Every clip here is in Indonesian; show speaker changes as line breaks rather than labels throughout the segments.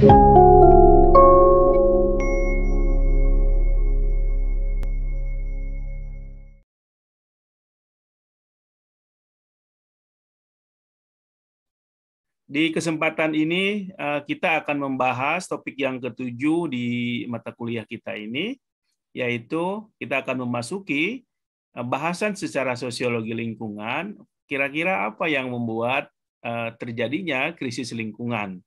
Di kesempatan ini kita akan membahas topik yang ketujuh di mata kuliah kita ini, yaitu kita akan memasuki bahasan secara sosiologi lingkungan, kira-kira apa yang membuat terjadinya krisis lingkungan.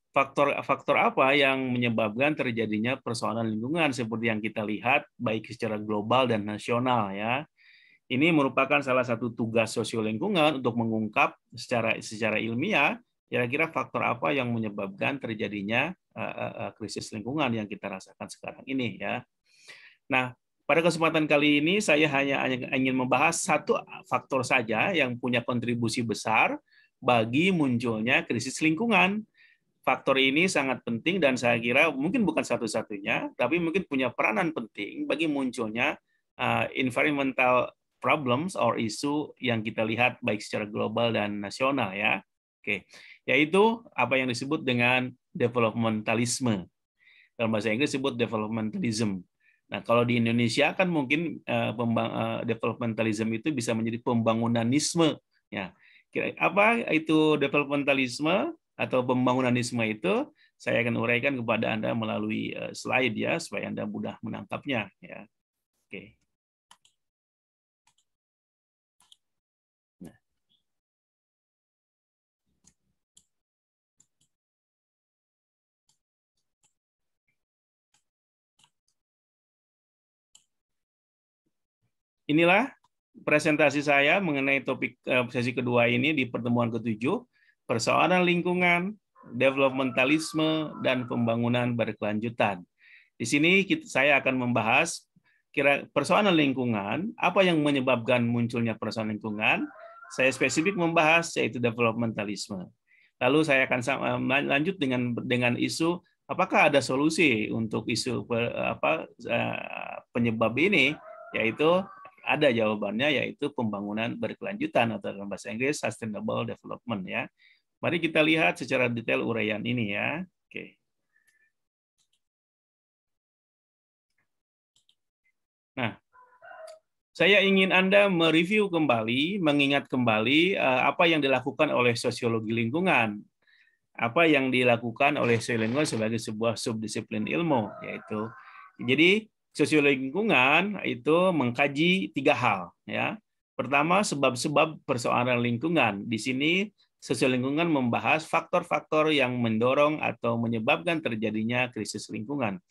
Faktor apa yang menyebabkan terjadinya persoalan lingkungan seperti yang kita lihat baik secara global dan nasional ya. Ini merupakan salah satu tugas sosiolingkungan untuk mengungkap secara ilmiah kira-kira faktor apa yang menyebabkan terjadinya krisis lingkungan yang kita rasakan sekarang ini ya. Nah, pada kesempatan kali ini saya hanya ingin membahas satu faktor saja yang punya kontribusi besar bagi munculnya krisis lingkungan. Faktor ini sangat penting dan saya kira mungkin bukan satu-satunya, tapi mungkin punya peranan penting bagi munculnya environmental problems or isu yang kita lihat baik secara global dan nasional ya. Oke, yaitu apa yang disebut dengan developmentalisme. Dalam bahasa Inggris disebut developmentalism. Nah, kalau di Indonesia kan mungkin developmentalism itu bisa menjadi pembangunanisme. Ya, apa itu developmentalisme atau pembangunanisme itu? Saya akan uraikan kepada Anda melalui slide ya, supaya Anda mudah menangkapnya. Ya, oke. Inilah presentasi saya mengenai topik sesi kedua ini di pertemuan ke-7, persoalan lingkungan, developmentalisme, dan pembangunan berkelanjutan. Di sini saya akan membahas persoalan lingkungan, apa yang menyebabkan munculnya persoalan lingkungan. Saya spesifik membahas yaitu developmentalisme. Lalu saya akan lanjut dengan isu apakah ada solusi untuk isu penyebab ini, yaitu ada jawabannya, yaitu pembangunan berkelanjutan atau dalam bahasa Inggris sustainable development ya. Mari kita lihat secara detail uraian ini ya. Oke. Nah, saya ingin Anda mereview kembali, mengingat kembali apa yang dilakukan oleh sosiologi lingkungan. Apa yang dilakukan oleh sosiologi lingkungan sebagai sebuah subdisiplin ilmu, yaitu jadi sosiologi lingkungan itu mengkaji 3 hal ya. Pertama, sebab-sebab persoalan lingkungan. Di sini sosiologi lingkungan membahas faktor-faktor yang mendorong atau menyebabkan terjadinya krisis lingkungan.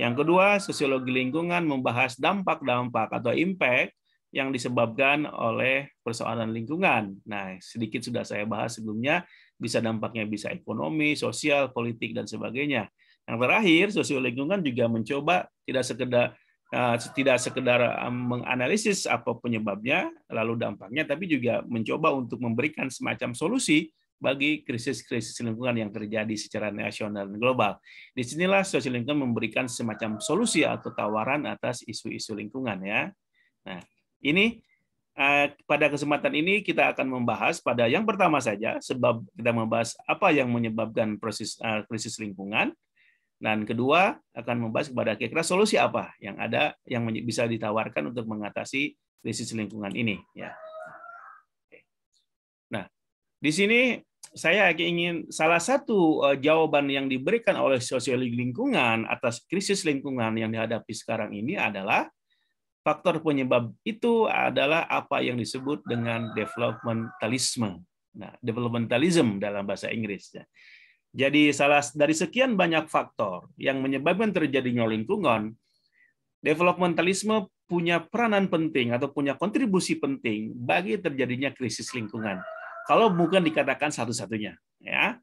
Yang kedua, sosiologi lingkungan membahas dampak-dampak atau impact yang disebabkan oleh persoalan lingkungan. Nah, sedikit sudah saya bahas sebelumnya, dampaknya bisa ekonomi, sosial, politik, dan sebagainya. Yang terakhir, sosiologi lingkungan juga mencoba tidak sekedar menganalisis apa penyebabnya, lalu dampaknya, tapi juga mencoba untuk memberikan semacam solusi bagi krisis-krisis lingkungan yang terjadi secara nasional dan global. Disinilah sosiologi lingkungan memberikan semacam solusi atau tawaran atas isu-isu lingkungan ya. Nah, ini pada kesempatan ini kita akan membahas pada yang pertama saja, sebab kita membahas apa yang menyebabkan proses krisis lingkungan. Dan kedua akan membahas kepada kira-kira solusi apa yang ada yang bisa ditawarkan untuk mengatasi krisis lingkungan ini ya. Nah, di sini saya ingin salah satu jawaban yang diberikan oleh sosiologi lingkungan atas krisis lingkungan yang dihadapi sekarang ini adalah faktor penyebab itu adalah apa yang disebut dengan developmentalisme. Nah, developmentalism dalam bahasa Inggris ya. Jadi dari sekian banyak faktor yang menyebabkan terjadinya lingkungan, developmentalisme punya peranan penting atau punya kontribusi penting bagi terjadinya krisis lingkungan. Kalau bukan dikatakan satu-satunya, ya.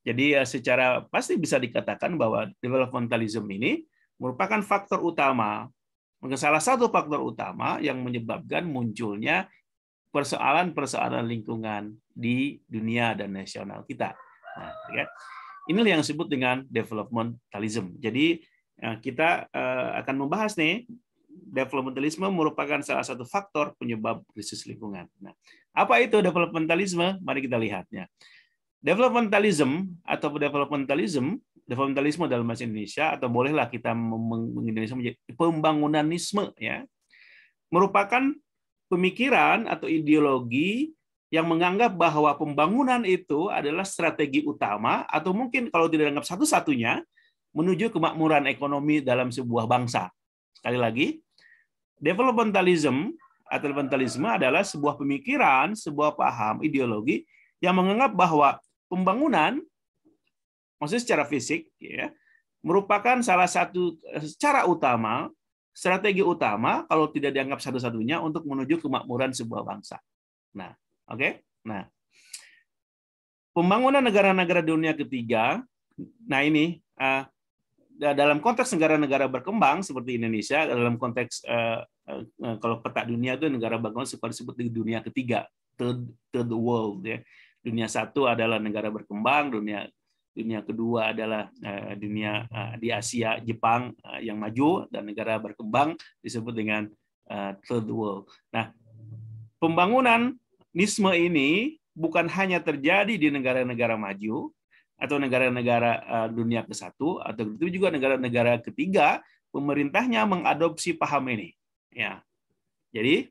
Jadi secara pasti bisa dikatakan bahwa developmentalism ini merupakan faktor utama, salah satu faktor utama yang menyebabkan munculnya persoalan-persoalan lingkungan di dunia dan nasional kita. Nah, ya. Inilah yang disebut dengan developmentalism. Jadi kita akan membahas nih, developmentalisme merupakan salah satu faktor penyebab krisis lingkungan. Nah, apa itu developmentalisme? Mari kita lihatnya. Developmentalism developmentalisme dalam bahasa Indonesia, atau bolehlah kita mengindonesia menjadi pembangunanisme, ya, merupakan pemikiran atau ideologi yang menganggap bahwa pembangunan itu adalah strategi utama, atau mungkin kalau tidak dianggap satu-satunya, menuju kemakmuran ekonomi dalam sebuah bangsa. Sekali lagi, developmentalism atau developmentalisme adalah sebuah pemikiran, sebuah paham, ideologi yang menganggap bahwa pembangunan, maksudnya secara fisik, ya, merupakan salah satu cara utama, strategi utama, kalau tidak dianggap satu-satunya, untuk menuju kemakmuran sebuah bangsa. Nah, oke. Nah, pembangunan negara-negara dunia ketiga, nah ini dalam konteks negara-negara berkembang seperti Indonesia, dalam konteks kalau peta dunia itu negara berkembang suka disebut di dunia ketiga, third world, ya. Dunia satu adalah negara berkembang, dunia kedua adalah dunia di Asia, Jepang yang maju, dan negara berkembang disebut dengan third world. Nah, pembangunanisme ini bukan hanya terjadi di negara-negara maju atau negara-negara dunia ke-1, atau itu juga negara-negara ketiga, pemerintahnya mengadopsi paham ini. Ya, jadi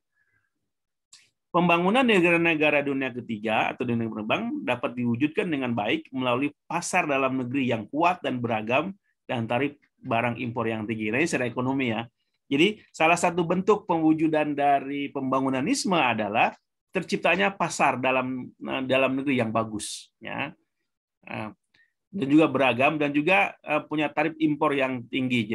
pembangunan negara-negara dunia ketiga atau dunia berkembang dapat diwujudkan dengan baik melalui pasar dalam negeri yang kuat dan beragam dan tarif barang impor yang tinggi. Nah, ini secara ekonomi, ya. Jadi salah satu bentuk pewujudan dari pembangunanisme adalah terciptanya pasar dalam negeri yang bagus, ya, dan juga beragam, dan juga punya tarif impor yang tinggi.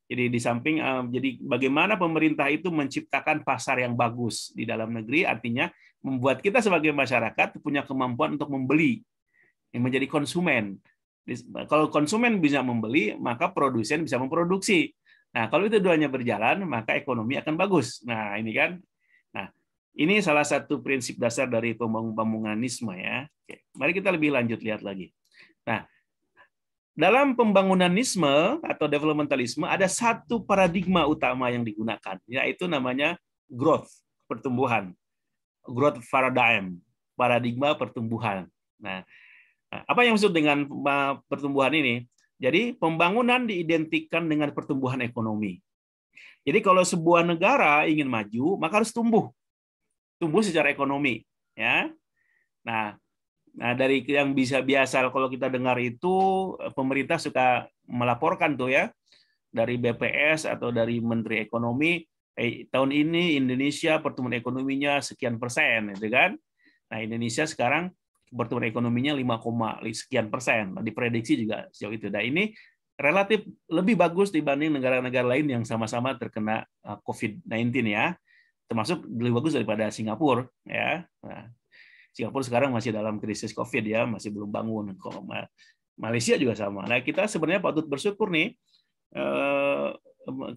Jadi di samping jadi bagaimana pemerintah itu menciptakan pasar yang bagus di dalam negeri, artinya membuat kita sebagai masyarakat punya kemampuan untuk membeli, menjadi konsumen. Kalau konsumen bisa membeli, maka produsen bisa memproduksi. Nah, kalau itu duanya berjalan, maka ekonomi akan bagus. Nah, ini kan. Nah, ini salah satu prinsip dasar dari pembangunanisme, ya. Oke, mari kita lebih lanjut lihat lagi. Nah, dalam pembangunanisme atau developmentalisme ada satu paradigma utama yang digunakan, yaitu namanya growth, pertumbuhan. Growth paradigm, paradigma pertumbuhan. Nah, apa yang maksud dengan pertumbuhan ini? Jadi pembangunan diidentikan dengan pertumbuhan ekonomi. Jadi kalau sebuah negara ingin maju, maka harus tumbuh secara ekonomi, ya. Nah, dari yang biasa kalau kita dengar itu, pemerintah suka melaporkan tuh, ya, dari BPS atau dari Menteri Ekonomi, tahun ini Indonesia pertumbuhan ekonominya sekian persen, gitu kan? Nah, Indonesia sekarang pertumbuhan ekonominya 5, sekian persen, diprediksi juga sejauh itu. Nah, ini relatif lebih bagus dibanding negara-negara lain yang sama-sama terkena COVID-19, ya, termasuk lebih bagus daripada Singapura, ya. Nah, Singapura sekarang masih dalam krisis COVID, ya, masih belum bangun. Malaysia juga sama. Nah, kita sebenarnya patut bersyukur nih,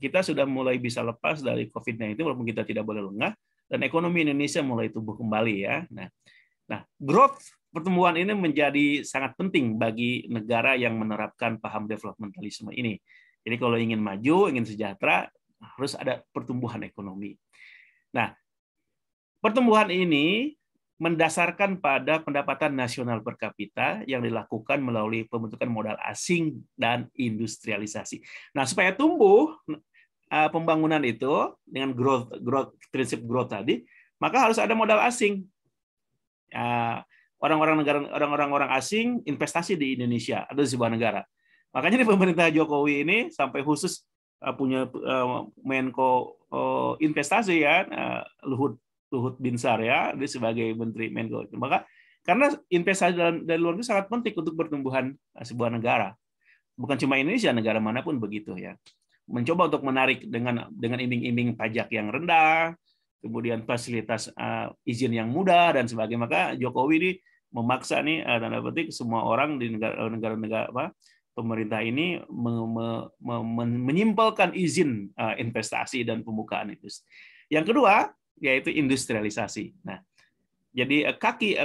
kita sudah mulai bisa lepas dari COVID-19 walaupun kita tidak boleh lengah, dan ekonomi Indonesia mulai tumbuh kembali, ya. Nah, growth, pertumbuhan ini menjadi sangat penting bagi negara yang menerapkan paham developmentalisme ini. Jadi kalau ingin maju, ingin sejahtera, harus ada pertumbuhan ekonomi. Nah, pertumbuhan ini mendasarkan pada pendapatan nasional per kapita yang dilakukan melalui pembentukan modal asing dan industrialisasi. Nah, supaya tumbuh pembangunan itu dengan prinsip growth tadi, maka harus ada modal asing. Orang-orang asing investasi di Indonesia atau di sebuah negara. Makanya di pemerintah Jokowi ini sampai khusus punya Menko investasi, ya, Luhut Binsar, ya, dia sebagai Menteri Menko. Maka karena investasi dari luar itu sangat penting untuk pertumbuhan sebuah negara. Bukan cuma Indonesia, negara manapun begitu, ya. Mencoba untuk menarik dengan iming-iming pajak yang rendah, kemudian fasilitas izin yang mudah dan sebagainya. Maka Jokowi ini memaksa nih, tanda petik, semua orang di negara-negara pemerintah ini menyimpelkan izin investasi dan pembukaan itu. Yang kedua, yaitu industrialisasi. Nah, jadi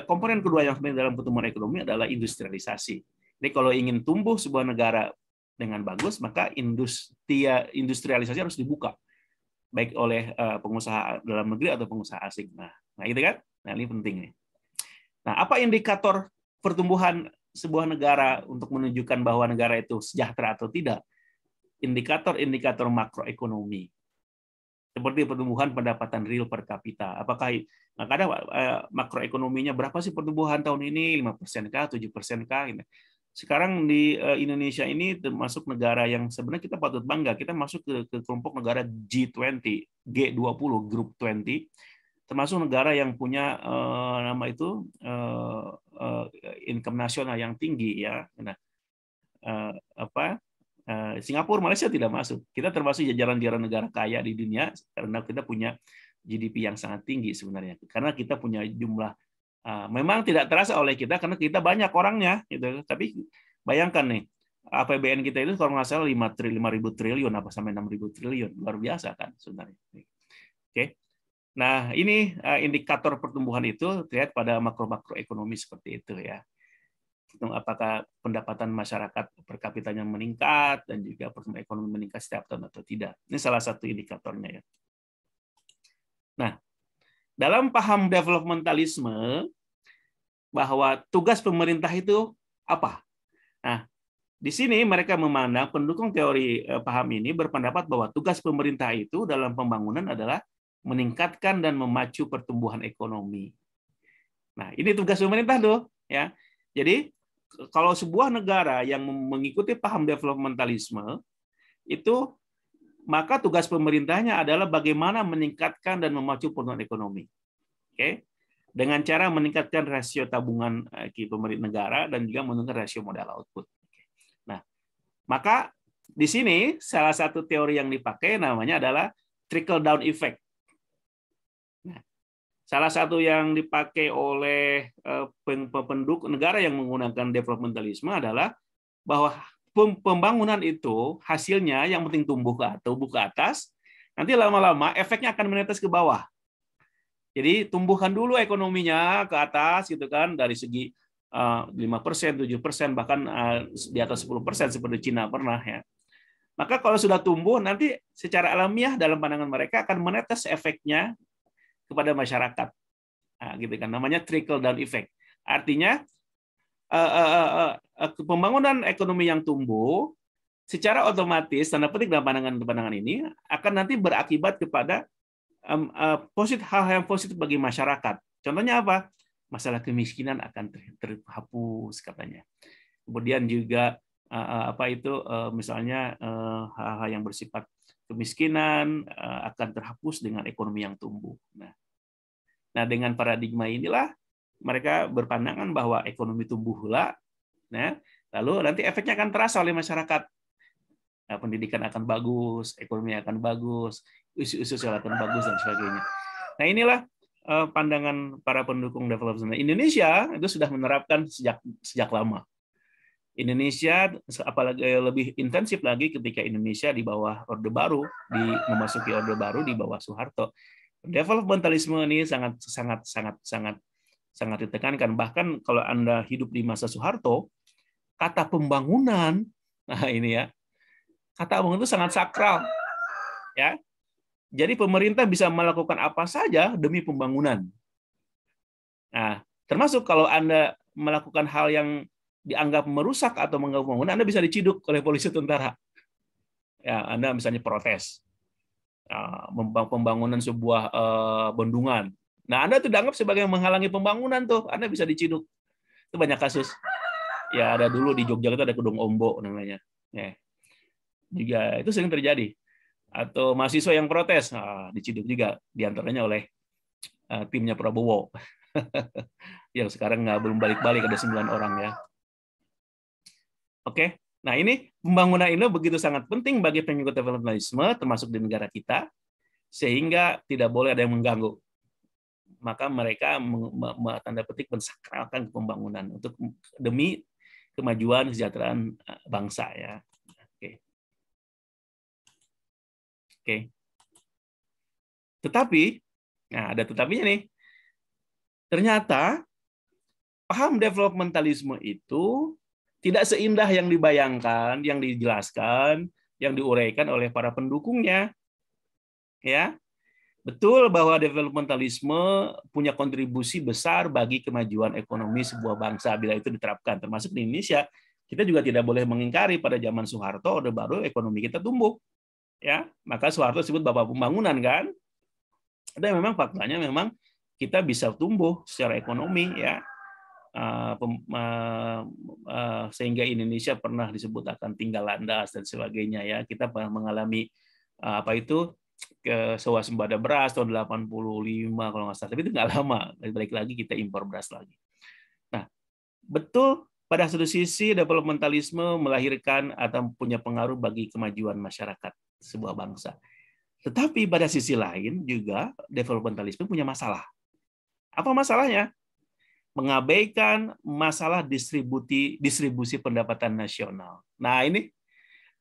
komponen kedua yang penting dalam pertumbuhan ekonomi adalah industrialisasi. Jadi kalau ingin tumbuh sebuah negara dengan bagus, maka industrialisasi harus dibuka, baik oleh pengusaha dalam negeri atau pengusaha asing. Nah, itu kan. Nah, ini penting nih. Nah, apa indikator pertumbuhan sebuah negara untuk menunjukkan bahwa negara itu sejahtera atau tidak? Indikator-indikator makroekonomi. Seperti pertumbuhan pendapatan real per kapita. Apakah kadang makroekonominya berapa sih pertumbuhan tahun ini? 5% kah, 7% kah? Sekarang di Indonesia ini termasuk negara yang sebenarnya kita patut bangga. Kita masuk ke kelompok negara G20, G20, Group 20, termasuk negara yang punya nama itu income nasional yang tinggi ya. Nah, Singapura, Malaysia tidak masuk. Kita termasuk jajaran-jajaran negara kaya di dunia karena kita punya GDP yang sangat tinggi sebenarnya. Karena kita punya jumlah, memang tidak terasa oleh kita karena kita banyak orangnya, gitu. Tapi bayangkan nih, APBN kita itu kalau nggak salah 5.000 triliun apa sampai 6.000 triliun, luar biasa kan sebenarnya. Oke. Nah, ini indikator pertumbuhan itu terlihat pada makro-makroekonomi seperti itu ya. Apakah pendapatan masyarakat per kapitanya meningkat dan juga pertumbuhan ekonomi meningkat setiap tahun atau tidak. Ini salah satu indikatornya ya. Nah, dalam paham developmentalisme bahwa tugas pemerintah itu apa? Nah, di sini mereka memandang pendukung teori paham ini berpendapat bahwa tugas pemerintah itu dalam pembangunan adalah meningkatkan dan memacu pertumbuhan ekonomi. Nah, ini tugas pemerintah tuh ya. Jadi kalau sebuah negara yang mengikuti paham developmentalisme itu, maka tugas pemerintahnya adalah bagaimana meningkatkan dan memacu pertumbuhan ekonomi. Oke? Dengan cara meningkatkan rasio tabungan pemerintah negara dan juga menurunkan rasio modal output. Nah, maka di sini salah satu teori yang dipakai namanya adalah trickle down effect. Nah, salah satu yang dipakai oleh penduduk negara yang menggunakan developmentalisme adalah bahwa pembangunan itu hasilnya yang penting tumbuh ke atas, nanti lama-lama efeknya akan menetes ke bawah. Jadi tumbuhkan dulu ekonominya ke atas gitu kan, dari segi 5%, 7%, bahkan di atas 10% seperti Cina pernah ya. Maka kalau sudah tumbuh nanti secara alamiah dalam pandangan mereka akan menetes efeknya kepada masyarakat, nah, gitu kan, namanya trickle down effect. Artinya pembangunan ekonomi yang tumbuh secara otomatis, tanda petik dalam pandangan ini akan nanti berakibat kepada hal yang positif bagi masyarakat. Contohnya apa? Masalah kemiskinan akan terhapus katanya. Kemudian juga misalnya hal-hal yang bersifat kemiskinan akan terhapus dengan ekonomi yang tumbuh. Nah, dengan paradigma inilah mereka berpandangan bahwa ekonomi tumbuhlah, nah, lalu nanti efeknya akan terasa oleh masyarakat. Nah, pendidikan akan bagus, ekonomi akan bagus, isu-isu sosial akan bagus dan sebagainya. Nah, inilah pandangan para pendukung development. Indonesia itu sudah menerapkan sejak lama. Indonesia apalagi lebih intensif lagi ketika Indonesia di bawah Orde Baru, memasuki Orde Baru di bawah Soeharto. Developmentalisme ini sangat ditekankan. Bahkan kalau Anda hidup di masa Soeharto, kata pembangunan, nah ini ya, kata pembangunan itu sangat sakral, ya. Jadi pemerintah bisa melakukan apa saja demi pembangunan. Nah, termasuk kalau Anda melakukan hal yang dianggap merusak atau mengganggu pembangunan, Anda bisa diciduk oleh polisi tentara. Ya, Anda misalnya protes pembangunan sebuah bendungan. Nah, Anda itu dianggap sebagai menghalangi pembangunan tuh, Anda bisa diciduk. Itu banyak kasus. Ya, ada dulu di Yogyakarta ada Kedung Ombo namanya. Ya. Juga itu sering terjadi. Atau mahasiswa yang protes, diciduk juga, diantaranya oleh timnya Prabowo. Yang sekarang belum balik-balik, ada 9 orang ya. Oke, nah ini pembangunan ini begitu sangat penting bagi pengikut developmentalisme, termasuk di negara kita, sehingga tidak boleh ada yang mengganggu. Maka mereka tanda petik mensakralkan pembangunan untuk demi kemajuan kesejahteraan bangsa ya. Oke. Tetapi, nah ada tetapinya nih. Ternyata paham developmentalisme itu tidak seindah yang dibayangkan, yang dijelaskan, yang diuraikan oleh para pendukungnya. Ya. Betul bahwa developmentalisme punya kontribusi besar bagi kemajuan ekonomi sebuah bangsa bila itu diterapkan, termasuk di Indonesia. Kita juga tidak boleh mengingkari pada zaman Soeharto Orde Baru ekonomi kita tumbuh, ya. Maka Soeharto disebut Bapak Pembangunan, kan? Dan memang faktanya memang kita bisa tumbuh secara ekonomi, ya. Sehingga Indonesia pernah disebut akan tinggal landas dan sebagainya, ya. Kita pernah mengalami apa itu swasembada beras tahun 85 kalau nggak salah, tapi itu nggak lama, balik lagi kita impor beras lagi. Nah, betul pada satu sisi developmentalisme melahirkan atau punya pengaruh bagi kemajuan masyarakat sebuah bangsa. Tetapi pada sisi lain juga developmentalisme punya masalah. Apa masalahnya? Mengabaikan masalah distribusi pendapatan nasional. Nah, ini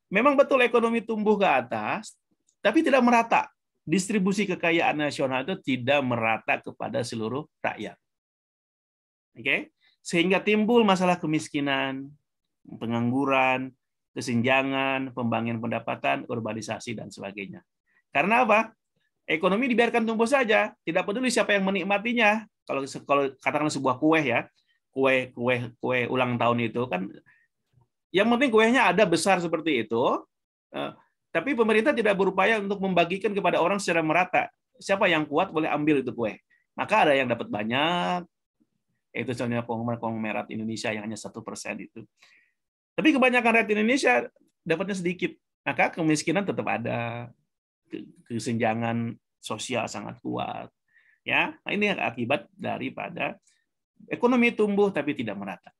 memang betul ekonomi tumbuh ke atas, tapi tidak merata. Distribusi kekayaan nasional itu tidak merata kepada seluruh rakyat. Oke? Sehingga timbul masalah kemiskinan, pengangguran, kesenjangan, pembangunan pendapatan, urbanisasi, dan sebagainya. Karena apa? Ekonomi dibiarkan tumbuh saja, tidak peduli siapa yang menikmatinya. Kalau katakanlah sebuah kue, ya, kue ulang tahun itu kan, yang penting kuenya ada besar seperti itu, tapi pemerintah tidak berupaya untuk membagikan kepada orang secara merata. Siapa yang kuat boleh ambil itu kue. Maka ada yang dapat banyak, yaitu contohnya konglomerat Indonesia yang hanya 1% itu. Tapi kebanyakan rakyat Indonesia dapatnya sedikit. Maka kemiskinan tetap ada, kesenjangan sosial sangat kuat. Ya, nah ini akibat daripada ekonomi tumbuh tapi tidak merata.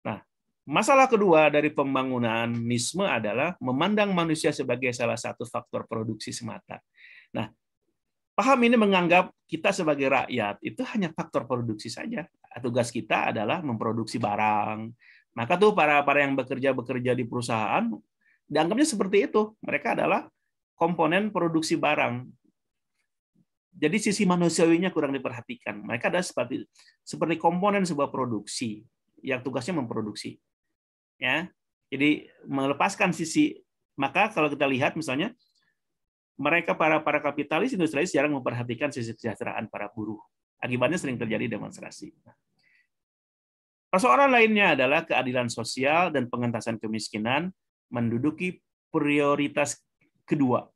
Nah, masalah kedua dari pembangunanisme adalah memandang manusia sebagai salah satu faktor produksi semata. Nah, paham ini menganggap kita sebagai rakyat itu hanya faktor produksi saja. Tugas kita adalah memproduksi barang. Maka tuh para yang bekerja di perusahaan dianggapnya seperti itu. Mereka adalah komponen produksi barang. Jadi sisi manusiawinya kurang diperhatikan. Mereka adalah seperti komponen sebuah produksi yang tugasnya memproduksi. Ya. Jadi melepaskan sisi, maka kalau kita lihat misalnya mereka para kapitalis industrialis jarang memperhatikan sisi kesejahteraan para buruh. Akibatnya sering terjadi demonstrasi. Persoalan lainnya adalah keadilan sosial dan pengentasan kemiskinan menduduki prioritas kedua.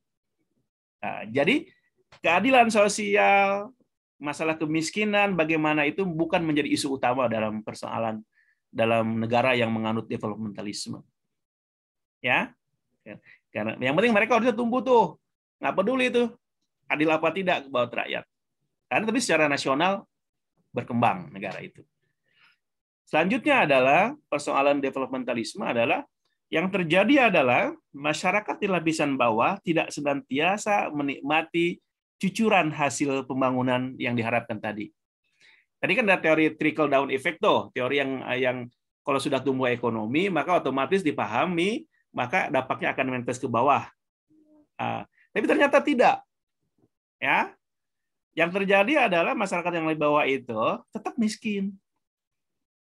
Nah, jadi keadilan sosial, masalah kemiskinan, bagaimana itu bukan menjadi isu utama dalam persoalan dalam negara yang menganut developmentalisme. Ya, karena yang penting mereka harusnya tumbuh tuh, nggak peduli itu adil apa tidak buat rakyat. Karena tapi secara nasional berkembang negara itu. Selanjutnya adalah persoalan developmentalisme adalah yang terjadi adalah masyarakat di lapisan bawah tidak senantiasa menikmati cucuran hasil pembangunan yang diharapkan tadi. Tadi kan ada teori trickle down effect tuh, teori yang kalau sudah tumbuh ekonomi maka otomatis dipahami, maka dampaknya akan menetes ke bawah. Tapi ternyata tidak. Ya. Yang terjadi adalah masyarakat yang di bawah itu tetap miskin.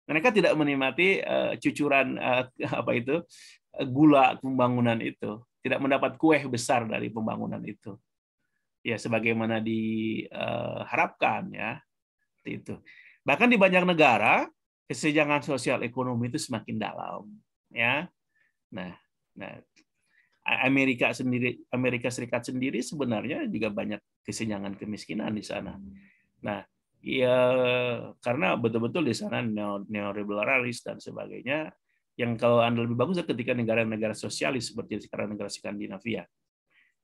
Mereka tidak menikmati cucuran gula pembangunan itu, tidak mendapat kue besar dari pembangunan itu. Ya sebagaimana diharapkan, ya. Itu. Bahkan di banyak negara kesenjangan sosial ekonomi itu semakin dalam, ya. Nah, Amerika Serikat sendiri sebenarnya juga banyak kesenjangan kemiskinan di sana. Nah, ya karena betul-betul di sana neoliberalis dan sebagainya, yang kalau Anda lebih bagus ketika negara-negara sosialis seperti sekarang negara Skandinavia.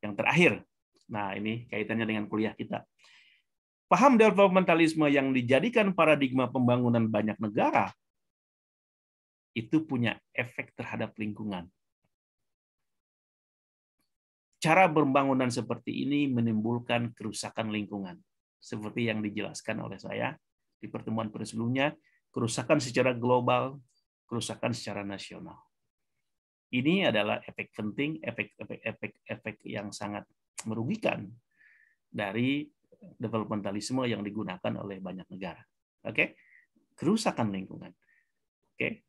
Yang terakhir, nah ini kaitannya dengan kuliah kita. Paham developmentalisme yang dijadikan paradigma pembangunan banyak negara itu punya efek terhadap lingkungan. Cara pembangunan seperti ini menimbulkan kerusakan lingkungan. Seperti yang dijelaskan oleh saya di pertemuan sebelumnya, kerusakan secara global, kerusakan secara nasional. Ini adalah efek penting, efek yang sangat merugikan dari developmentalisme yang digunakan oleh banyak negara. Oke, kerusakan lingkungan. Oke.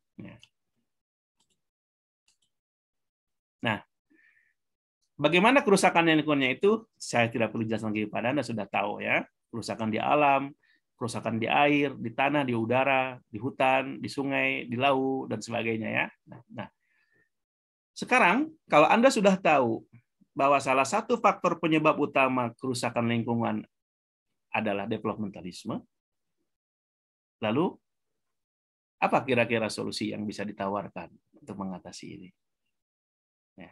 Nah, Bagaimana kerusakan lingkungannya itu? Saya tidak perlu jelaskan lagi kepada Anda, sudah tahu ya. Kerusakan di alam, kerusakan di air, di tanah, di udara, di hutan, di sungai, di laut, dan sebagainya ya. Nah, sekarang kalau Anda sudah tahu bahwa salah satu faktor penyebab utama kerusakan lingkungan adalah developmentalisme, lalu apa kira-kira solusi yang bisa ditawarkan untuk mengatasi ini? Ya.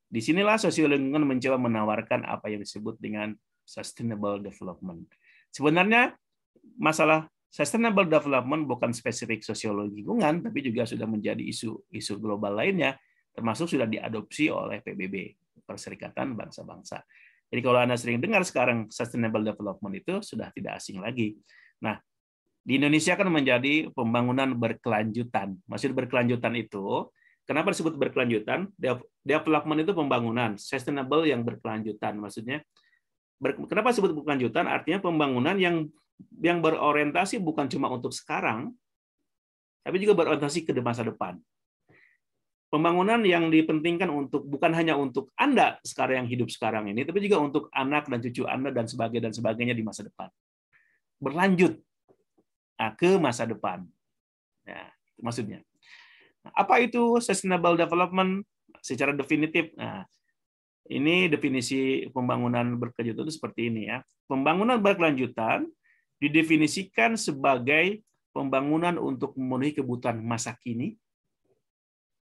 Disinilah sosiologi lingkungan mencoba menawarkan apa yang disebut dengan sustainable development. Sebenarnya masalah sustainable development bukan spesifik sosiologi lingkungan, tapi juga sudah menjadi isu global lainnya, termasuk sudah diadopsi oleh PBB, Perserikatan Bangsa-Bangsa. Jadi kalau Anda sering dengar sekarang sustainable development itu sudah tidak asing lagi. Nah, di Indonesia kan menjadi pembangunan berkelanjutan. Maksud berkelanjutan itu, kenapa disebut berkelanjutan? Development itu pembangunan, sustainable yang berkelanjutan. Maksudnya, kenapa disebut berkelanjutan? Artinya pembangunan yang berorientasi bukan cuma untuk sekarang, tapi juga berorientasi ke masa depan. Pembangunan yang dipentingkan bukan hanya untuk Anda sekarang yang hidup sekarang ini, tapi juga untuk anak dan cucu Anda dan sebagainya di masa depan. Berlanjut ke masa depan. Nah, maksudnya. Apa itu sustainable development secara definitif? Nah, ini definisi pembangunan berkelanjutan itu seperti ini ya. Pembangunan berkelanjutan didefinisikan sebagai pembangunan untuk memenuhi kebutuhan masa kini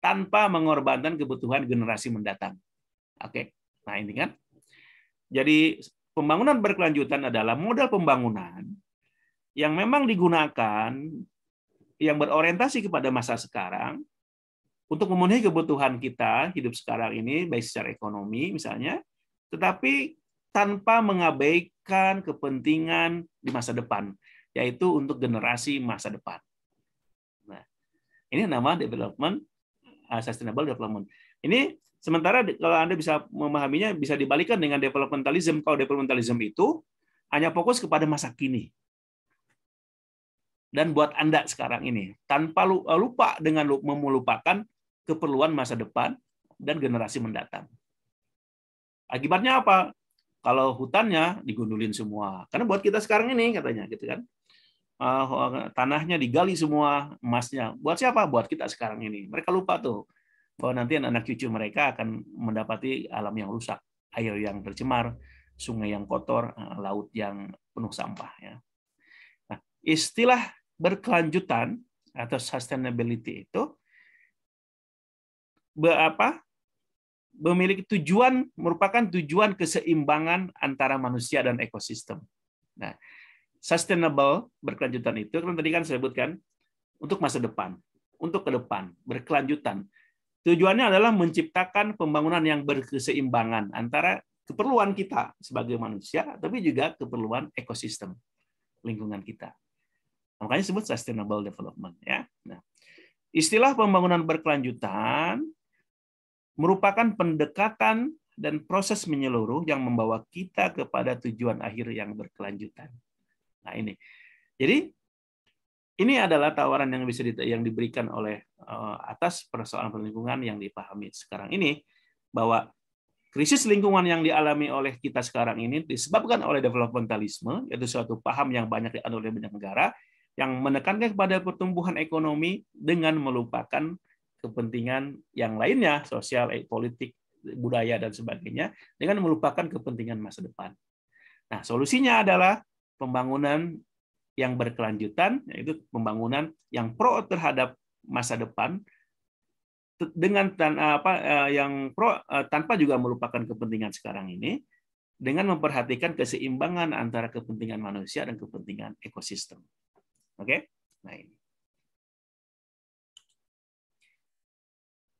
tanpa mengorbankan kebutuhan generasi mendatang. Oke. Nah, ini kan. Jadi pembangunan berkelanjutan adalah model pembangunan yang memang digunakan yang berorientasi kepada masa sekarang untuk memenuhi kebutuhan kita hidup sekarang ini, baik secara ekonomi misalnya, tetapi tanpa mengabaikan kepentingan di masa depan, yaitu untuk generasi masa depan. Nah, ini nama development, sustainable development. Ini sementara kalau Anda bisa memahaminya, bisa dibalikan dengan developmentalism. Kalau developmentalism itu hanya fokus kepada masa kini. Dan buat Anda sekarang ini, tanpa lupa dengan melupakan keperluan masa depan dan generasi mendatang. Akibatnya apa? Kalau hutannya digundulin semua, karena buat kita sekarang ini katanya, gitu kan, tanahnya digali semua, emasnya. Buat siapa? Buat kita sekarang ini. Mereka lupa tuh bahwa nanti anak cucu mereka akan mendapati alam yang rusak, air yang tercemar, sungai yang kotor, laut yang penuh sampah. Ya. Nah, istilah berkelanjutan atau sustainability itu memiliki tujuan, merupakan tujuan keseimbangan antara manusia dan ekosistem. Nah, sustainable berkelanjutan itu kan tadi kan saya sebutkan untuk masa depan, untuk ke depan, berkelanjutan. Tujuannya adalah menciptakan pembangunan yang berkeseimbangan antara keperluan kita sebagai manusia, tapi juga keperluan ekosistem lingkungan kita. Makanya disebut sustainable development. Ya. Nah, istilah pembangunan berkelanjutan merupakan pendekatan dan proses menyeluruh yang membawa kita kepada tujuan akhir yang berkelanjutan. Nah ini, jadi ini adalah tawaran yang bisa yang diberikan oleh atas persoalan lingkungan yang dipahami sekarang ini, bahwa krisis lingkungan yang dialami oleh kita sekarang ini disebabkan oleh developmentalisme, yaitu suatu paham yang banyak dianut oleh banyak negara, yang menekankan kepada pertumbuhan ekonomi dengan melupakan kepentingan yang lainnya, sosial, politik, budaya, dan sebagainya, dengan melupakan kepentingan masa depan. Nah, solusinya adalah pembangunan yang berkelanjutan, yaitu pembangunan yang pro terhadap masa depan, dengan tanpa juga melupakan kepentingan sekarang ini, dengan memperhatikan keseimbangan antara kepentingan manusia dan kepentingan ekosistem. Oke, nah ini.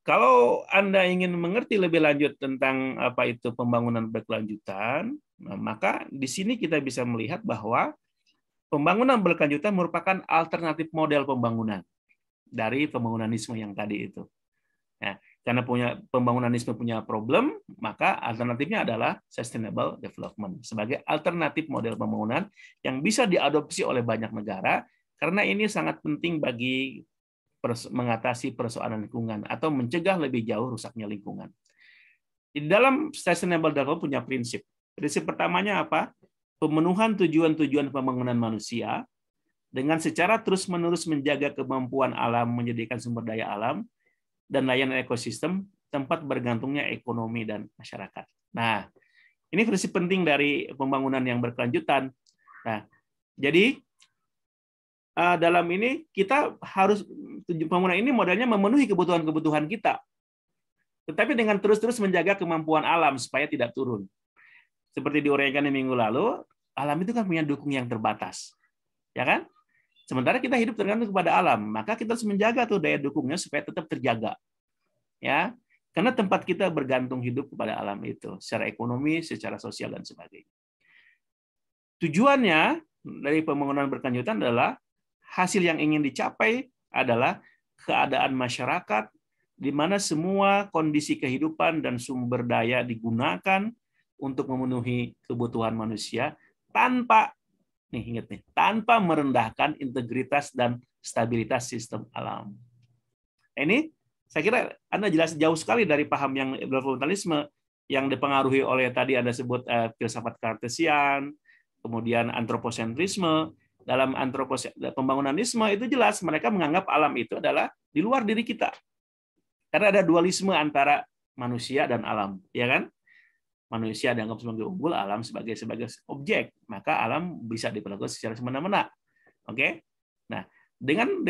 Kalau Anda ingin mengerti lebih lanjut tentang apa itu pembangunan berkelanjutan, maka di sini kita bisa melihat bahwa pembangunan berkelanjutan merupakan alternatif model pembangunan dari pembangunanisme yang tadi itu. Nah, karena pembangunanisme punya problem, maka alternatifnya adalah sustainable development sebagai alternatif model pembangunan yang bisa diadopsi oleh banyak negara, karena ini sangat penting bagi mengatasi persoalan lingkungan atau mencegah lebih jauh rusaknya lingkungan. Di dalam Sustainable Development punya prinsip. Prinsip pertamanya apa? Pemenuhan tujuan-tujuan pembangunan manusia dengan secara terus-menerus menjaga kemampuan alam menyediakan sumber daya alam dan layanan ekosistem tempat bergantungnya ekonomi dan masyarakat. Nah, ini prinsip penting dari pembangunan yang berkelanjutan. Nah, jadi dalam ini kita harus pembangunan ini modelnya memenuhi kebutuhan-kebutuhan kita, tetapi dengan terus-terus menjaga kemampuan alam supaya tidak turun. Seperti diuraikan di minggu lalu, alam itu kan punya dukung yang terbatas, ya kan? Sementara kita hidup tergantung kepada alam, maka kita harus menjaga tuh daya dukungnya supaya tetap terjaga, ya. Karena tempat kita bergantung hidup kepada alam itu, secara ekonomi, secara sosial dan sebagainya. Tujuannya dari pembangunan berkelanjutan adalah hasil yang ingin dicapai adalah keadaan masyarakat di mana semua kondisi kehidupan dan sumber daya digunakan untuk memenuhi kebutuhan manusia tanpa tanpa merendahkan integritas dan stabilitas sistem alam. Ini saya kira Anda jelas jauh sekali dari paham yang developmentalisme yang dipengaruhi oleh tadi Anda sebut filsafat Kartesian, kemudian antroposentrisme. Dalam pembangunanisme itu jelas mereka menganggap alam itu adalah di luar diri kita. Karena ada dualisme antara manusia dan alam, ya kan? Manusia dianggap sebagai unggul, alam sebagai objek. Maka alam bisa diperlakukan secara semena-mena. Oke? Nah, dengan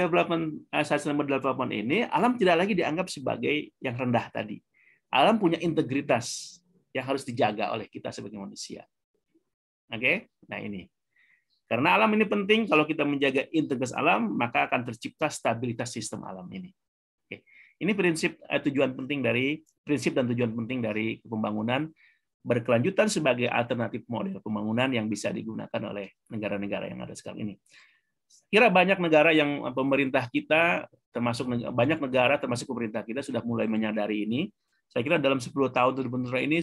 sustainable development ini, alam tidak lagi dianggap sebagai yang rendah tadi. Alam punya integritas yang harus dijaga oleh kita sebagai manusia. Oke? Nah ini. Karena alam ini penting, kalau kita menjaga integritas alam, maka akan tercipta stabilitas sistem alam ini. Oke. Ini prinsip dan tujuan penting dari pembangunan berkelanjutan sebagai alternatif model pembangunan yang bisa digunakan oleh negara-negara yang ada sekarang ini. Kira banyak negara yang pemerintah kita, termasuk banyak negara termasuk pemerintah kita sudah mulai menyadari ini. Saya kira dalam 10 tahun terbentuknya ini,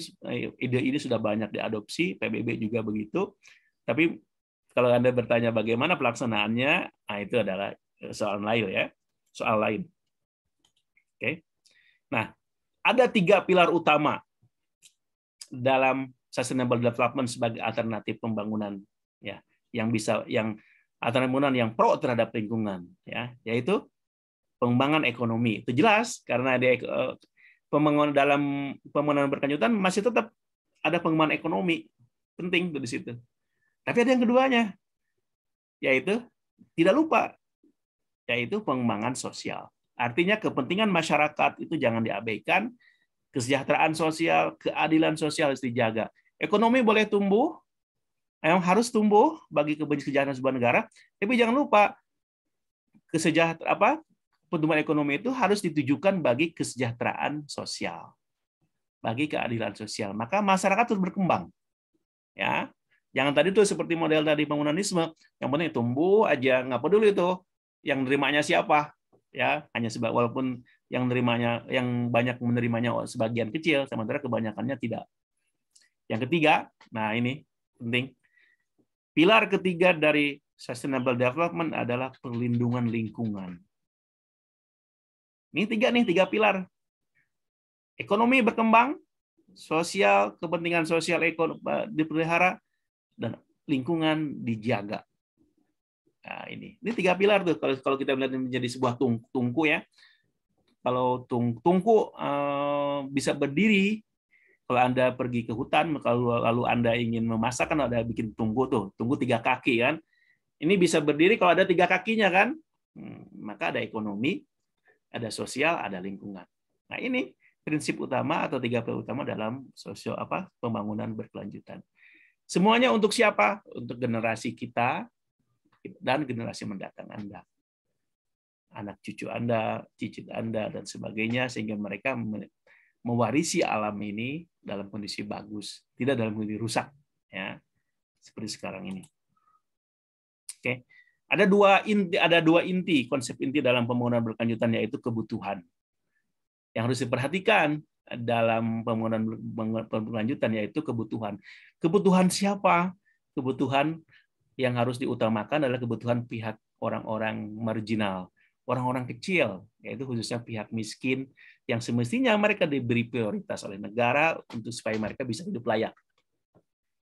ide ini sudah banyak diadopsi, PBB juga begitu. Tapi kalau Anda bertanya bagaimana pelaksanaannya, nah itu adalah soal lain ya, soal lain. Oke. Nah, ada 3 pilar utama dalam sustainable development sebagai alternatif pembangunan ya, yang alternatif pembangunan yang pro terhadap lingkungan ya, yaitu pengembangan ekonomi. Itu jelas karena pembangunan dalam pembangunan berkelanjutan masih tetap ada pengembangan ekonomi penting di situ. Tapi ada yang keduanya, yaitu tidak lupa, yaitu pengembangan sosial. Artinya kepentingan masyarakat itu jangan diabaikan, kesejahteraan sosial, keadilan sosial harus dijaga. Ekonomi boleh tumbuh, harus tumbuh bagi kesejahteraan sebuah negara, tapi jangan lupa pertumbuhan ekonomi itu harus ditujukan bagi kesejahteraan sosial, bagi keadilan sosial. Maka masyarakat terus berkembang, ya. Jangan tadi tuh seperti model tadi pembangunanisme, yang penting tumbuh aja, nggak peduli itu yang nerimanya siapa, ya. Hanya walaupun yang banyak menerimanya sebagian kecil, sementara kebanyakannya tidak. Yang ketiga, nah ini penting. Pilar ketiga dari sustainable development adalah perlindungan lingkungan. Ini tiga pilar. Ekonomi berkembang, sosial, kepentingan sosial ekonomi dipelihara, dan lingkungan dijaga. Nah, ini 3 pilar tuh kalau kita melihat menjadi sebuah tungku ya. Kalau tungku bisa berdiri, kalau Anda pergi ke hutan, kalau lalu Anda ingin memasak kan ada bikin tungku 3 kaki kan. Ini bisa berdiri kalau ada 3 kakinya kan. Maka ada ekonomi, ada sosial, ada lingkungan. Nah, ini prinsip utama atau 3 pilar utama dalam pembangunan berkelanjutan. Semuanya untuk siapa? Untuk generasi kita dan generasi mendatang Anda. Anak cucu Anda, cicit Anda, dan sebagainya, sehingga mereka mewarisi alam ini dalam kondisi bagus, tidak dalam kondisi rusak, ya, seperti sekarang ini. Oke, ada dua inti, konsep inti dalam pembangunan berkelanjutan, yaitu kebutuhan yang harus diperhatikan dalam pembangunan berkelanjutan, yaitu kebutuhan. Kebutuhan siapa? Kebutuhan yang harus diutamakan adalah kebutuhan pihak orang-orang marginal, orang-orang kecil, yaitu khususnya pihak miskin yang semestinya mereka diberi prioritas oleh negara untuk supaya mereka bisa hidup layak.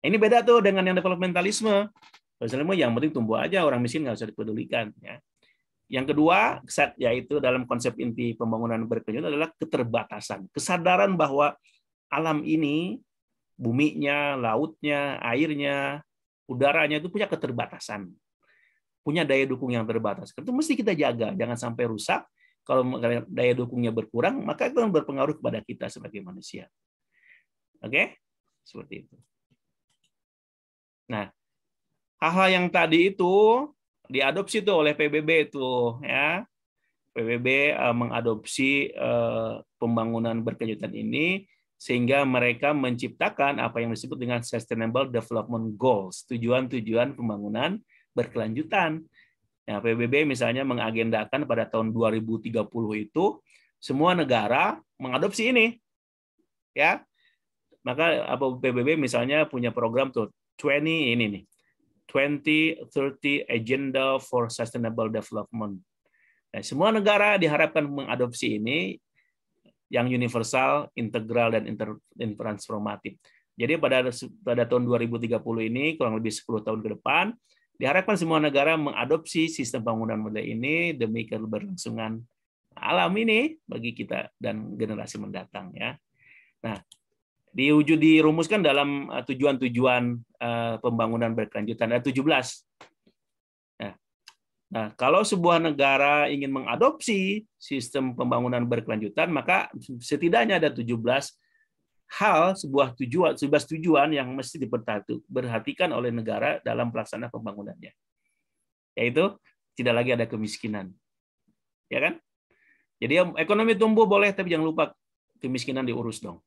Ini beda tuh dengan yang developmentalisme. Developmentalisme yang penting tumbuh aja, orang miskin nggak usah dipedulikan. Ya. Yang kedua, yaitu dalam konsep inti pembangunan berkelanjutan adalah keterbatasan. Kesadaran bahwa alam ini, buminya, lautnya, airnya, udaranya itu punya keterbatasan. Punya daya dukung yang terbatas. Itu mesti kita jaga, jangan sampai rusak. Kalau daya dukungnya berkurang, maka itu berpengaruh kepada kita sebagai manusia. Oke? Seperti itu. Nah, hal-hal yang tadi itu diadopsi tuh oleh PBB itu, ya. PBB mengadopsi pembangunan berkelanjutan ini sehingga mereka menciptakan apa yang disebut dengan Sustainable Development Goals, tujuan-tujuan pembangunan berkelanjutan. Nah, PBB misalnya mengagendakan pada tahun 2030 itu semua negara mengadopsi ini, ya. Maka PBB misalnya punya program tuh 2030 Agenda for Sustainable Development. Nah, semua negara diharapkan mengadopsi ini yang universal, integral, dan transformatif. Jadi pada tahun 2030 ini, kurang lebih 10 tahun ke depan, diharapkan semua negara mengadopsi sistem pembangunan model ini demi keberlangsungan alam ini bagi kita dan generasi mendatang. Ya. Nah, dirumuskan dalam tujuan-tujuan pembangunan berkelanjutan ada 17. Nah, kalau sebuah negara ingin mengadopsi sistem pembangunan berkelanjutan, maka setidaknya ada 17 hal, sebuah tujuan yang mesti diperhatikan oleh negara dalam pelaksanaan pembangunannya. Yaitu tidak lagi ada kemiskinan. Ya kan? Jadi ekonomi tumbuh boleh, tapi jangan lupa kemiskinan diurus dong.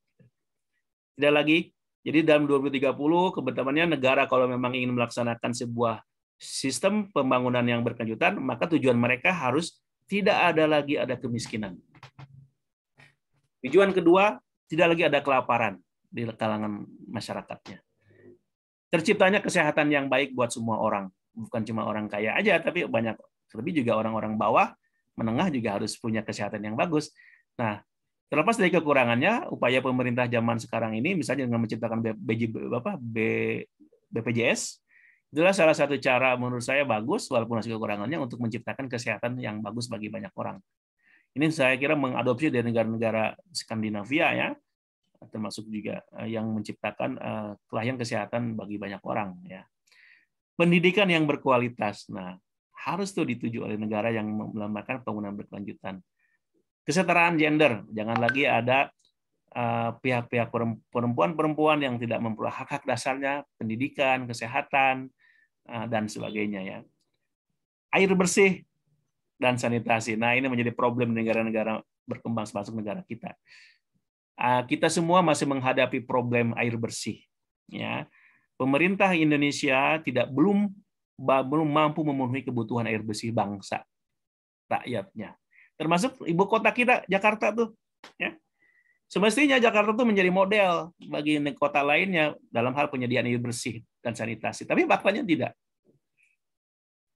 Tidak lagi. Jadi dalam 2030 kebetulannya negara kalau memang ingin melaksanakan sebuah sistem pembangunan yang berkelanjutan, maka tujuan mereka harus tidak ada kemiskinan. Tujuan kedua, tidak lagi ada kelaparan di kalangan masyarakatnya. Terciptanya kesehatan yang baik buat semua orang, bukan cuma orang kaya aja, tapi lebih juga orang-orang bawah, menengah juga harus punya kesehatan yang bagus. Nah, terlepas dari kekurangannya, upaya pemerintah zaman sekarang ini, misalnya dengan menciptakan BPJS, itulah salah satu cara menurut saya bagus, walaupun masih kekurangannya, untuk menciptakan kesehatan yang bagus bagi banyak orang. Ini saya kira mengadopsi dari negara-negara Skandinavia, ya, termasuk juga yang menciptakan pelayanan kesehatan bagi banyak orang. Ya. Pendidikan yang berkualitas, nah harus tuh dituju oleh negara yang melambangkan pembangunan berkelanjutan. Kesetaraan gender, jangan lagi ada pihak-pihak perempuan yang tidak memperoleh hak-hak dasarnya, pendidikan, kesehatan, dan sebagainya. Ya. Air bersih dan sanitasi. Nah, ini menjadi problem negara-negara berkembang termasuk negara kita. Kita semua masih menghadapi problem air bersih. Ya. Pemerintah Indonesia belum mampu memenuhi kebutuhan air bersih bangsa, rakyatnya. Termasuk ibu kota kita, Jakarta tuh. Ya. Semestinya Jakarta tuh menjadi model bagi kota lainnya dalam hal penyediaan air bersih dan sanitasi. Tapi faktanya tidak.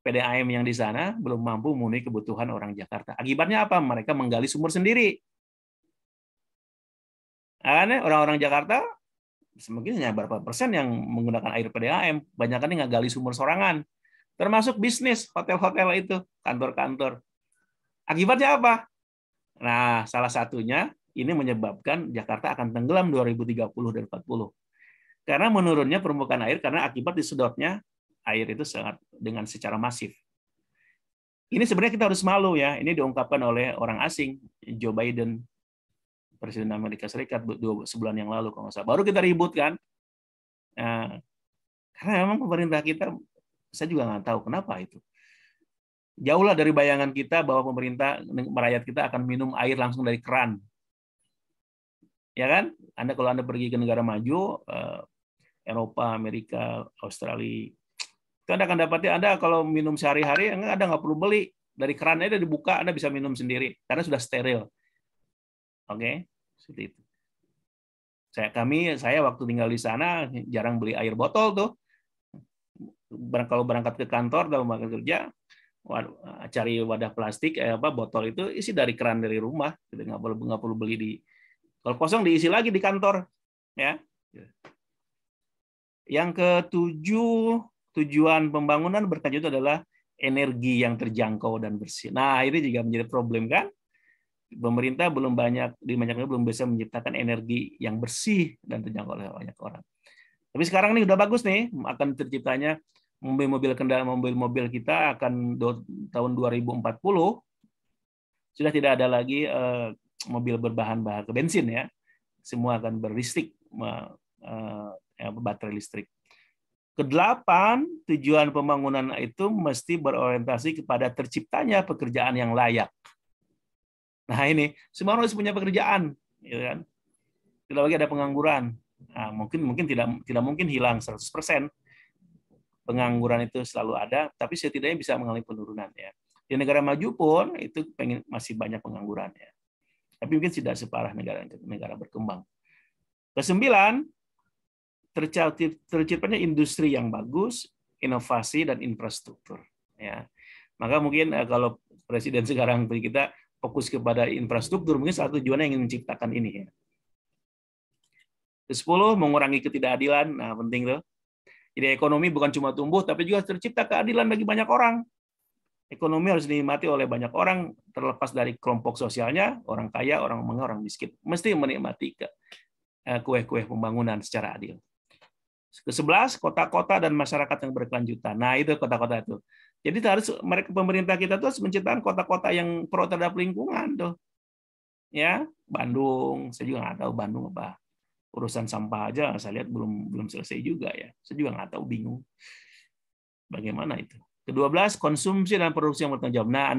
PDAM yang di sana belum mampu memenuhi kebutuhan orang Jakarta. Akibatnya apa? Mereka menggali sumur sendiri. Orang-orang Jakarta mungkin hanya berapa persen yang menggunakan air PDAM, banyak yang nggak gali sumur sorangan. Termasuk bisnis, hotel-hotel itu, kantor-kantor. Akibatnya apa? Nah, salah satunya ini menyebabkan Jakarta akan tenggelam 2030 dan 40. Karena menurunnya permukaan air karena akibat disedotnya air itu dengan secara masif. Ini sebenarnya kita harus malu ya. Ini diungkapkan oleh orang asing, Joe Biden, Presiden Amerika Serikat sebulan yang lalu kalau nggak salah. Baru kita ribut kan. Nah, karena memang pemerintah kita, saya juga nggak tahu kenapa itu. Jauhlah dari bayangan kita bahwa pemerintah rakyat kita akan minum air langsung dari keran. Ya kan? Kalau Anda pergi ke negara maju, Eropa, Amerika, Australia, itu Anda akan dapati Anda kalau minum sehari-hari, Anda nggak perlu beli. Dari kerannya Anda dibuka, Anda bisa minum sendiri. Karena sudah steril. Oke? Seperti itu. Saya waktu tinggal di sana, jarang beli air botol tuh. Kalau berangkat ke kantor, dalam berangkat kerja, cari wadah plastik, botol itu isi dari keran dari rumah, gitu. Nggak perlu beli di, kalau kosong diisi lagi di kantor, ya. Yang ketujuh, tujuan pembangunan berkelanjutan adalah energi yang terjangkau dan bersih. Nah, ini juga menjadi problem kan? Pemerintah di banyak negara belum bisa menciptakan energi yang bersih dan terjangkau oleh banyak orang. Tapi sekarang nih udah bagus nih, akan terciptanya mobil-mobil kita akan tahun 2040 sudah tidak ada lagi mobil berbahan bakar bensin ya, semua akan berlistrik, baterai listrik. Kedelapan, tujuan pembangunan itu mesti berorientasi kepada terciptanya pekerjaan yang layak. Nah ini semua harus punya pekerjaan, ya kan? Tidak lagi ada pengangguran. Nah, mungkin tidak mungkin hilang 100%. Pengangguran itu selalu ada, tapi setidaknya bisa mengalami penurunan ya. Di negara maju pun itu masih banyak pengangguran ya. Tapi mungkin tidak separah negara berkembang. Kesembilan, terciptanya industri yang bagus, inovasi dan infrastruktur ya. Maka mungkin kalau presiden sekarang kita fokus kepada infrastruktur, mungkin satu tujuannya ingin menciptakan ini ya. Ke-10, mengurangi ketidakadilan. Nah, penting tuh. Jadi ekonomi bukan cuma tumbuh, tapi juga tercipta keadilan bagi banyak orang. Ekonomi harus dinikmati oleh banyak orang, terlepas dari kelompok sosialnya, orang kaya, orang menengah, orang miskin. Mesti menikmati kue-kue pembangunan secara adil. Ke-11, kota-kota dan masyarakat yang berkelanjutan. Nah, itu kota-kota itu. Jadi harus pemerintah kita tuh harus menciptakan kota-kota yang pro terhadap lingkungan tuh. Ya, Bandung, saya juga nggak tahu Bandung apa. Urusan sampah aja saya lihat belum selesai juga ya. Saya juga nggak tahu, bingung bagaimana itu. Ke-12, konsumsi dan produksi yang bertanggung jawab. Nah,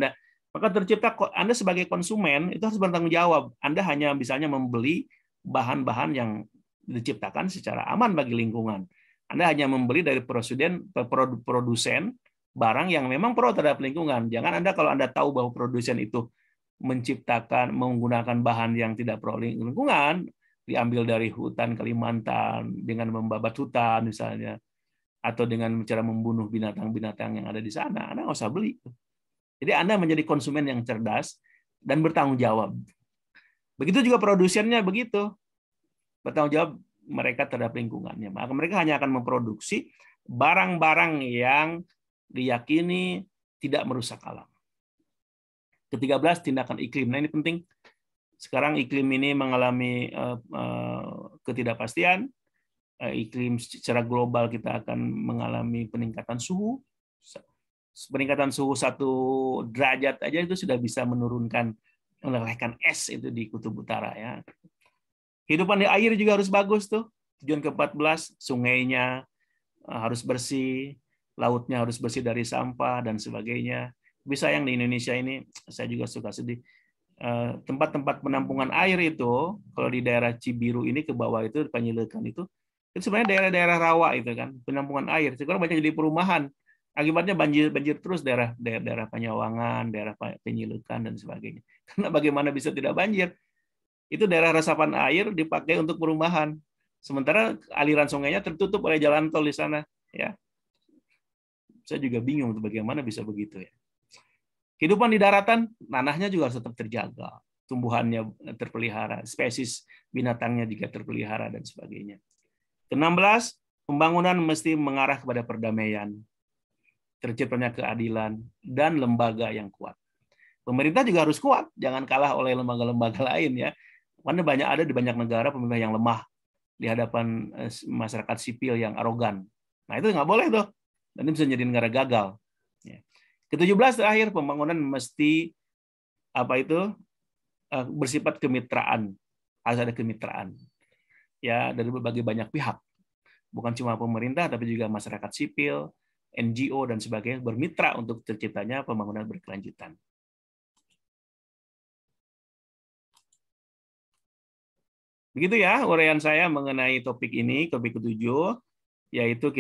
maka tercipta Anda sebagai konsumen itu harus bertanggung jawab. Anda hanya misalnya membeli bahan-bahan yang diciptakan secara aman bagi lingkungan. Anda hanya membeli dari produsen barang yang memang pro terhadap lingkungan. Jangan Anda kalau Anda tahu bahwa produsen itu menggunakan bahan yang tidak pro lingkungan, diambil dari hutan Kalimantan dengan membabat hutan misalnya, atau dengan cara membunuh binatang-binatang yang ada di sana, Anda nggak usah beli. Jadi Anda menjadi konsumen yang cerdas dan bertanggung jawab. Begitu juga produsennya begitu, bertanggung jawab mereka terhadap lingkungannya. Maka mereka hanya akan memproduksi barang-barang yang diyakini tidak merusak alam. Ke-13, tindakan iklim. Nah ini penting. Sekarang iklim ini mengalami ketidakpastian. Iklim secara global kita akan mengalami peningkatan suhu. Peningkatan suhu 1 derajat aja itu sudah bisa melelehkan es itu di kutub utara ya. Kehidupan di air juga harus bagus tuh. Tujuan ke-14, sungainya harus bersih, lautnya harus bersih dari sampah dan sebagainya. Tapi sayang di Indonesia ini, saya juga suka sedih. Tempat-tempat penampungan air itu, kalau di daerah Cibiru ini ke bawah itu, Panjailukan itu sebenarnya daerah-daerah rawa itu kan, penampungan air. Sekarang banyak jadi perumahan. Akibatnya banjir terus daerah Panyawangan, daerah Panjailukan dan sebagainya. Karena bagaimana bisa tidak banjir? Itu daerah resapan air dipakai untuk perumahan. Sementara aliran sungainya tertutup oleh jalan tol di sana. Ya, saya juga bingung bagaimana bisa begitu ya. Kehidupan di daratan, tanahnya juga harus tetap terjaga, tumbuhannya terpelihara, spesies binatangnya juga terpelihara dan sebagainya. Ke-16, pembangunan mesti mengarah kepada perdamaian, terciptanya keadilan dan lembaga yang kuat. Pemerintah juga harus kuat, jangan kalah oleh lembaga-lembaga lain ya. Karena ada di banyak negara pemerintah yang lemah di hadapan masyarakat sipil yang arogan. Nah itu nggak boleh tuh, nanti bisa jadi negara gagal. Ke-17 terakhir, pembangunan mesti bersifat kemitraan, harus ada kemitraan ya dari berbagai banyak pihak, bukan cuma pemerintah tapi juga masyarakat sipil, NGO dan sebagainya bermitra untuk terciptanya pembangunan berkelanjutan. Begitu ya uraian saya mengenai topik ini, topik ke-7, yaitu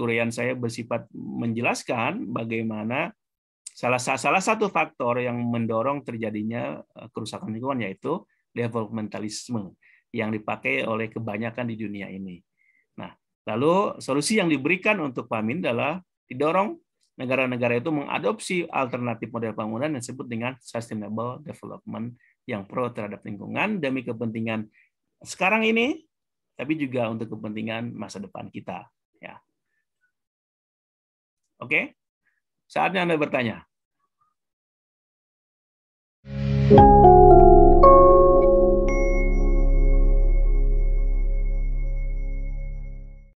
uraian saya bersifat menjelaskan bagaimana salah satu faktor yang mendorong terjadinya kerusakan lingkungan yaitu developmentalisme yang dipakai oleh kebanyakan di dunia ini. Nah, lalu solusi yang diberikan untuk PAMIN adalah didorong negara-negara itu mengadopsi alternatif model pembangunan yang disebut dengan sustainable development yang pro terhadap lingkungan demi kepentingan sekarang ini, tapi juga untuk kepentingan masa depan kita. Ya. Oke, saatnya Anda bertanya.